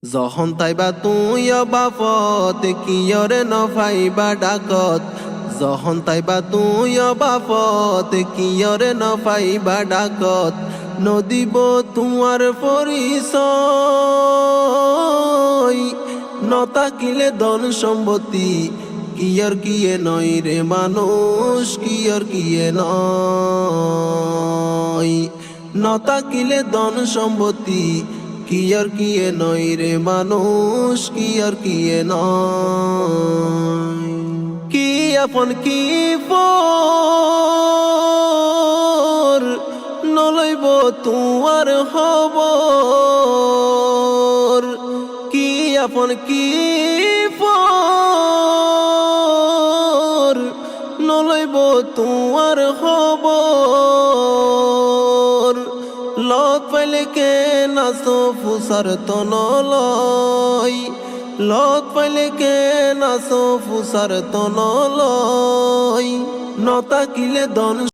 যখন তাইবা তুই বাপত কিয়রে নফাইবা ডাকত, যখন তাইবা তুই বাপত কিয়রে নফাইবা ডাকত, নদিব তোমার পরিচয় নতাকিলে ধন সম্পত্তি কিয়র কিয়ে নয় রে মানুষ, কিয়র কিয়ে নয় নতাকিলে ধন সম্পত্তি কিয়র কিয়ে নয় রে মানুষ, কিয়র কিয়ে নয়। কি আপন কি পর নলইব তোমার খবর, কি আপন কি পর নলইব তোমার খবর। লত পাইলে কে নাচো ফুসার তনলয়, লত পাইলে কে নাচো ফুসার তনলয় নতাকিলে ধন